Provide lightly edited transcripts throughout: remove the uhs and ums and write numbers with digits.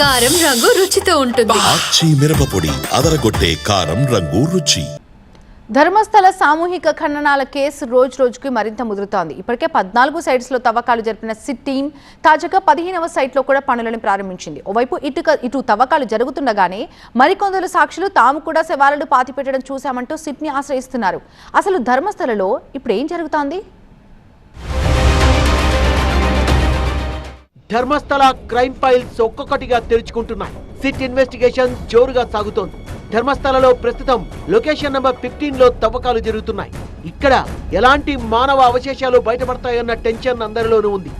కారం రంగు రుచితో ఉంటుంది. ఆచి మిరపపొడి అదరగొట్టే కారం రంగు రుచి. ధర్మస్థల సామూహిక ఖననాల కేసు రోజుకి మరింత ముదురుతోంది. ఇప్పటికే 14 సైట్స్లో తవ్వకాలు జరిపిన సిట్ టీం తాజాగా 15వ సైట్లో కూడా పనులను ప్రారంభించింది. ఓవైపు ఇటు తవ్వకాలు జరుగుతుండగానే మరికొందరు సాక్షులు తాము కూడా శవాలను పాతిపెట్టడం చూశామంటూ సిట్ని ఆశ్రయిస్తున్నారు. అసలు ధర్మస్థలలో ఇప్పుడు ఏం జరుగుతోంది? ధర్మస్థల క్రైమ్ ఫైల్స్ ఒక్కొక్కటిగా తెరుచుకుంటున్నాయి. సిట్ ఇన్వెస్టిగేషన్ జోరుగా సాగుతోంది. ధర్మస్థలలో ప్రస్తుతం లొకేషన్ నంబర్ 15లో తవ్వకాలు జరుగుతున్నాయి. ఇక్కడ ఎలాంటి మానవ అవశేషాలు బయటపడతాయన్న టెన్షన్ అందరిలోనూ ఉంది.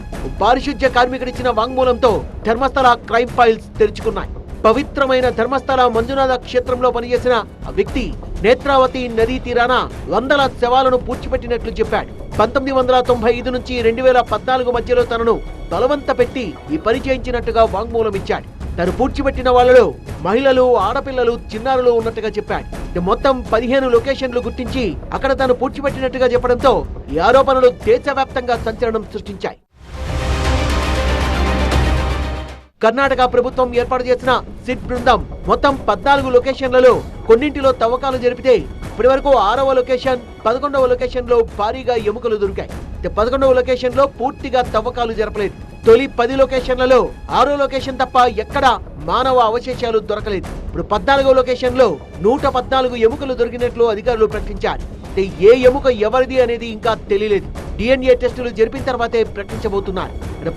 పారిశుధ్య కార్మికుడిచ్చిన వాంగ్మూలంతో ధర్మస్థల క్రైమ్ ఫైల్స్ తెరుచుకున్నాయి. పవిత్రమైన ధర్మస్థల మంజునాథ క్షేత్రంలో పనిచేసిన ఆ వ్యక్తి నేత్రావతి నదీ తీరాన వందల శవాలను పూడ్చిపెట్టినట్లు చెప్పాడు. 1995 నుంచి 2014 మధ్యలో తనను బలవంత పెట్టి ఈ పని చేయించినట్టుగా వాంగ్మూలం ఇచ్చాడు. తను పూడ్చిపెట్టిన వాళ్లలో మహిళలు, ఆడపిల్లలు, చిన్నారులు ఉన్నట్టుగా చెప్పాడు. మొత్తం 15 లొకేషన్లు గుర్తించి అక్కడ తను పూడ్చిపెట్టినట్టుగా చెప్పడంతో ఈ ఆరోపణలు దేశవ్యాప్తంగా సంచలనం సృష్టించాయి. కర్ణాటక ప్రభుత్వం ఏర్పాటు చేసిన సిట్ బృందం మొత్తం 14 లొకేషన్లలో కొన్నింటిలో తవ్వకాలు జరిపితే ఇప్పటి వరకు 6వ లొకేషన్, 11వ లొకేషన్ లో భారీగా ఎముకలు దొరికాయి. 11వ లొకేషన్ లో పూర్తిగా తవ్వకాలు జరపలేదు. తొలి 10 లొకేషన్లలో 6వ లొకేషన్ తప్ప ఎక్కడా మానవ అవశేషాలు దొరకలేదు. ఇప్పుడు 14వ లొకేషన్ లో 114 ఎముకలు దొరికినట్లు అధికారులు ప్రకటించారు. ఏ ఎముక ఎవరిది అనేది ఇంకా తెలియలేదు. DNA టెస్టులు జరిపిన తర్వాతే ప్రకటించబోతున్నారు.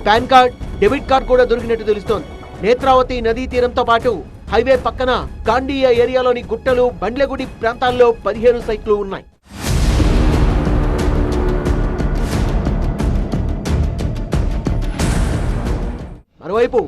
పాన్ కార్డ్, డెబిట్ కార్డ్ కూడా దొరికినట్టు తెలుస్తోంది. నేత్రావతి నదీ తీరంతో పాటు హైవే పక్కన కాండియా ఏరియాలోని గుట్టలు, బండ్లగుడి ప్రాంతాల్లో 15 సైట్లు ఉన్నాయి. మరోవైపు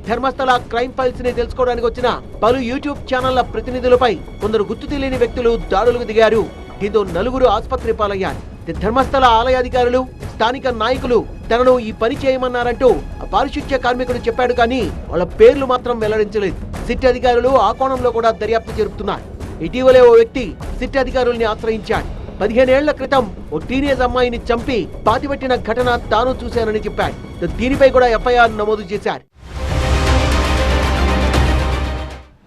ధర్మస్థల క్రైమ్ ఫైల్స్ ని తెలుసుకోవడానికి వచ్చిన పలు యూట్యూబ్ ఛానళ్ల ప్రతినిధులపై కొందరు గుర్తు తెలియని వ్యక్తులు దాడులకు దిగారు. దీంతో నలుగురు ఆసుపత్రి పాలయ్యారు. ధర్మస్థల ఆలయాధికారులు, స్థానిక నాయకులు తనను ఈ పని చేయమన్నారంటూ ఆ పారిశుధ్య కార్మికుడు చెప్పాడు, కానీ వాళ్ళ పేర్లు మాత్రం వెల్లడించలేదు. సిట్ అధికారులు ఆ కోణంలో కూడా దర్యాప్తు జరుపుతున్నారు. ఇటీవలే ఓ వ్యక్తి సిట్ అధికారుల్ని ఆశ్రయించాడు. 15 ఏళ్ల క్రితం ఓ టీనేజ్ అమ్మాయిని చంపి పాతిపెట్టిన ఘటన తాను చూశానని చెప్పాడు. దీనిపై కూడా FIR నమోదు చేశారు.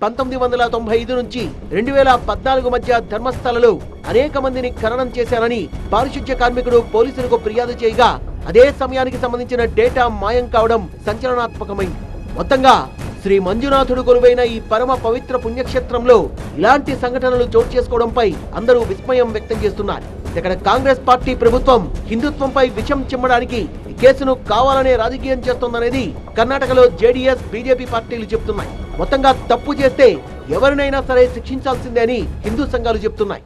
1995 నుంచి 2014 మధ్య ధర్మస్థలలో అనేక మందిని ఖననం చేశారని పారిశుధ్య కార్మికుడు పోలీసులకు ఫిర్యాదు చేయగా అదే సమయానికి సంబంధించిన డేటా మాయం కావడం సంచలనాత్మకమైంది. మొత్తంగా శ్రీ మంజునాథుడు కొలువైన ఈ పరమ పవిత్ర పుణ్యక్షేత్రంలో ఇలాంటి సంఘటనలు చోటు చేసుకోవడంపై అందరూ విస్మయం వ్యక్తం చేస్తున్నారు. ఇక్కడ కాంగ్రెస్ పార్టీ ప్రభుత్వం హిందుత్వంపై విషం చిమ్మడానికి ఈ కేసును కావాలనే రాజకీయం చేస్తోందనేది కర్ణాటకలో JDS, BJP పార్టీలు చెబుతున్నాయి. మొత్తంగా తప్పు చేస్తే ఎవరినైనా సరే శిక్షించాల్సిందే అని హిందూ సంఘాలు చెబుతున్నాయి.